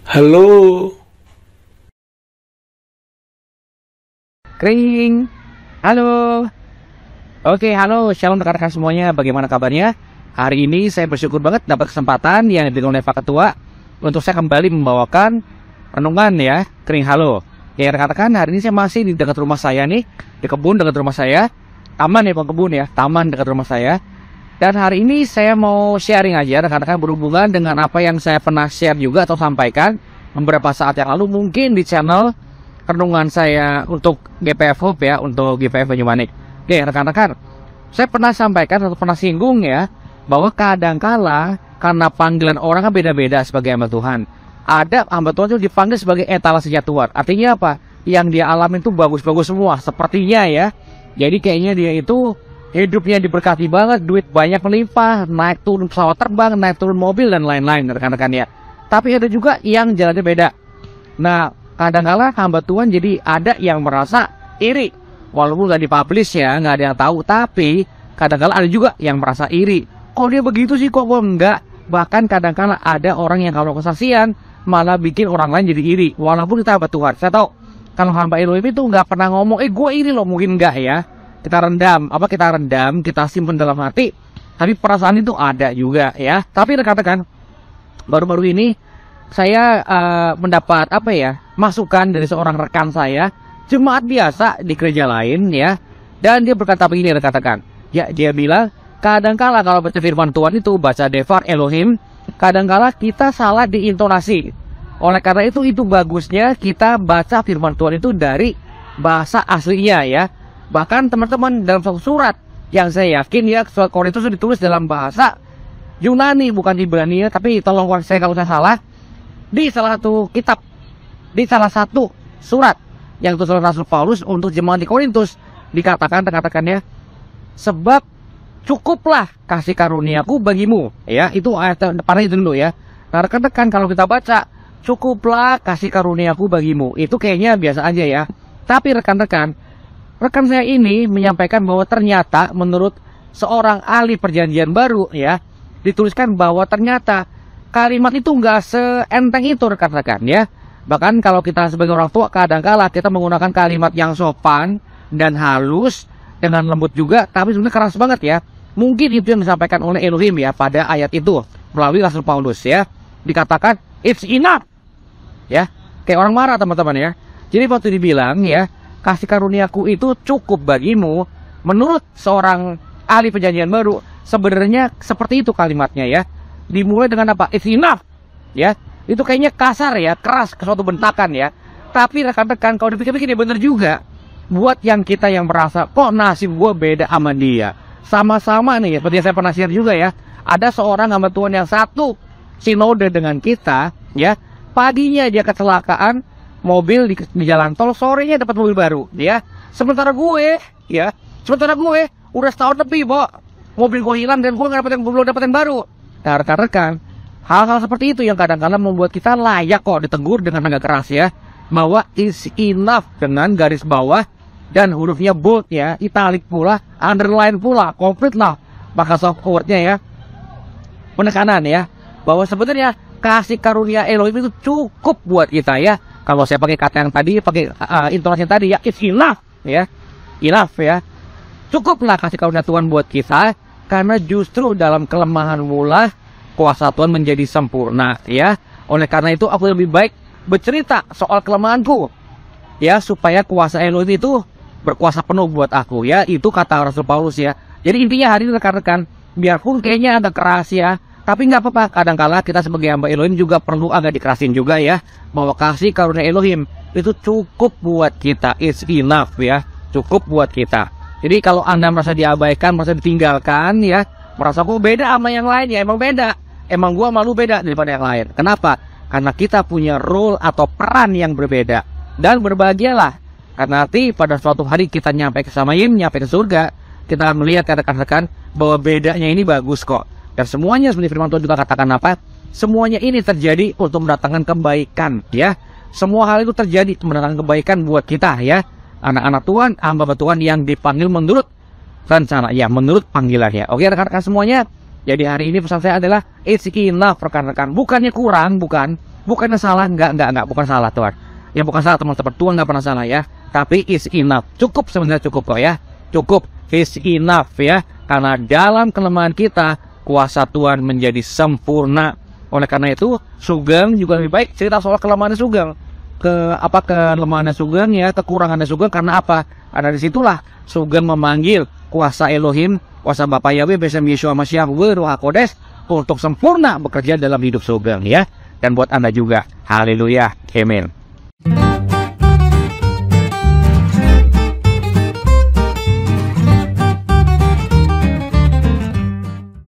Halo. Kring. Halo. Oke, halo, shalom rekan-rekan semuanya. Bagaimana kabarnya? Hari ini saya bersyukur banget dapat kesempatan yang diberikan oleh Pak Ketua untuk saya kembali membawakan renungan ya. Kring halo. Ya rekan-rekan, hari ini saya masih di dekat rumah saya nih, di kebun dekat rumah saya. Taman ya, kebun ya, taman dekat rumah saya. Dan hari ini saya mau sharing aja rekan-rekan berhubungan dengan apa yang saya pernah share juga atau sampaikan beberapa saat yang lalu mungkin di channel renungan saya untuk GPF Hope ya, untuk GPF Banyumanik. Oke rekan-rekan, saya pernah sampaikan atau pernah singgung ya, bahwa kadangkala karena panggilan orang kan beda-beda sebagai hamba Tuhan. Ada hamba Tuhan itu dipanggil sebagai etalasenya Tuhan. Artinya apa? Yang dia alami itu bagus-bagus semua, sepertinya ya. Jadi kayaknya dia itu hidupnya diberkati banget, duit banyak melimpah, naik turun pesawat terbang, naik turun mobil dan lain-lain rekan-rekan ya. Tapi ada juga yang jalannya beda. Nah, kadang-kala hamba Tuhan jadi ada yang merasa iri. Walaupun nggak dipublish ya, nggak ada yang tahu. Tapi kadang-kala ada juga yang merasa iri. Kok dia begitu sih, kok gue enggak? Bahkan kadang-kala ada orang yang kalau kesaksian malah bikin orang lain jadi iri. Walaupun kita hamba Tuhan. Saya tahu kalau hamba Elohim itu nggak pernah ngomong, gue iri loh, mungkin enggak ya. Kita rendam, kita simpan dalam hati. Tapi perasaan itu ada juga ya. Tapi rekan-rekan, baru-baru ini saya mendapat masukan dari seorang rekan saya, jemaat biasa di gereja lain ya. Dan dia berkata begini rekan-rekan. Ya, dia bilang, kadangkala kalau baca firman Tuhan itu, baca Devar Elohim, kadangkala kita salah di intonasi. Oleh karena itu bagusnya kita baca firman Tuhan itu dari bahasa aslinya ya. Bahkan teman-teman dalam satu surat yang saya yakin ya, surat Korintus itu ditulis dalam bahasa Yunani bukan Ibrani ya, tapi tolong saya kalau saya salah, di salah satu kitab, di salah satu surat yang ditulis oleh Rasul Paulus untuk jemaat di Korintus, dikatakan ya, sebab cukuplah kasih karuniaku bagimu ya. Itu ayat depannya itu dulu ya. Nah rekan-rekan, kalau kita baca cukuplah kasih karuniaku bagimu, itu kayaknya biasa aja ya. Tapi rekan-rekan, rekan saya ini menyampaikan bahwa ternyata menurut seorang ahli perjanjian baru ya, dituliskan bahwa ternyata kalimat itu nggak seenteng itu rekan-rekan ya. Bahkan kalau kita sebagai orang tua kadang-kala kita menggunakan kalimat yang sopan dan halus dengan lembut juga, tapi sebenarnya keras banget ya. Mungkin itu yang disampaikan oleh Elohim ya pada ayat itu melalui Rasul Paulus ya. Dikatakan it's enough ya, kayak orang marah teman-teman ya. Jadi waktu dibilang ya, kasih karuniaku itu cukup bagimu, menurut seorang ahli perjanjian baru sebenarnya seperti itu kalimatnya ya. Dimulai dengan apa? It's enough ya. Itu kayaknya kasar ya, keras, ke suatu bentakan ya. Tapi rekan-rekan, kalau dipikir-pikir ya bener juga. Buat yang kita yang merasa kok nasib gue beda sama dia, sama-sama nih ya, seperti yang saya pernah share juga ya. Ada seorang hamba Tuhan yang satu sinode dengan kita ya. Paginya dia kecelakaan mobil di jalan tol, sorenya dapat mobil baru ya. Sementara gue udah setahun lebih mobil gue hilang dan gue belum dapat yang baru. Nah rekan-rekan, hal-hal seperti itu yang kadang-kadang membuat kita layak kok ditegur dengan agak keras ya. Bahwa is enough dengan garis bawah dan hurufnya bold ya, italic pula, underline pula, komplit lah. Maka soft wordnya ya, penekanan ya, bahwa sebenarnya kasih karunia Elohim itu cukup buat kita ya. Kalau saya pakai kata yang tadi, pakai intonasi yang tadi ya, it's enough ya, enough ya. Cukuplah kasih karunia Tuhan buat kita, karena justru dalam kelemahan mula kuasa Tuhan menjadi sempurna ya. Oleh karena itu aku lebih baik bercerita soal kelemahanku ya, supaya kuasa Elohim itu berkuasa penuh buat aku ya. Itu kata Rasul Paulus ya. Jadi intinya hari ini rekan-rekan, biarpun kayaknya agak keras ya, tapi nggak apa-apa. Kadangkala kita sebagai hamba Elohim juga perlu agak dikerasin juga ya, bahwa kasih karunia Elohim itu cukup buat kita, it's enough ya, cukup buat kita. Jadi kalau Anda merasa diabaikan, merasa ditinggalkan ya, merasa kok beda sama yang lain ya, emang beda. Emang gua malu beda daripada yang lain. Kenapa? Karena kita punya role atau peran yang berbeda. Dan berbahagialah, karena nanti pada suatu hari kita nyampe ke Samayim, nyampe ke surga, kita melihat rekan-rekan bahwa bedanya ini bagus kok. Dan semuanya seperti firman Tuhan juga katakan apa? Semuanya ini terjadi untuk mendatangkan kebaikan ya. Semua hal itu terjadi untuk mendatangkan kebaikan buat kita ya. Anak-anak Tuhan, hamba Tuhan yang dipanggil menurut rencana ya, menurut panggilan ya. Oke rekan-rekan semuanya. Jadi hari ini pesan saya adalah it's enough rekan-rekan. Bukannya kurang, bukan Bukannya salah, enggak, bukan salah Tuhan. Ya bukan salah teman-teman, Tuhan nggak pernah salah ya. Tapi is enough, cukup sebenarnya, cukup kok ya. Cukup, is enough ya. Karena dalam kelemahan kita, kuasa Tuhan menjadi sempurna. Oleh karena itu, Sugeng juga lebih baik cerita soal kelemahannya Sugeng. Kelemahannya Sugeng ya, kekurangannya Sugeng karena apa? Karena disitulah Sugeng memanggil kuasa Elohim, kuasa Bapa Yahweh, Besem Yeshua Mashiach, Ruh HaKodes untuk sempurna bekerja dalam hidup Sugeng ya. Dan buat Anda juga, haleluya, amin.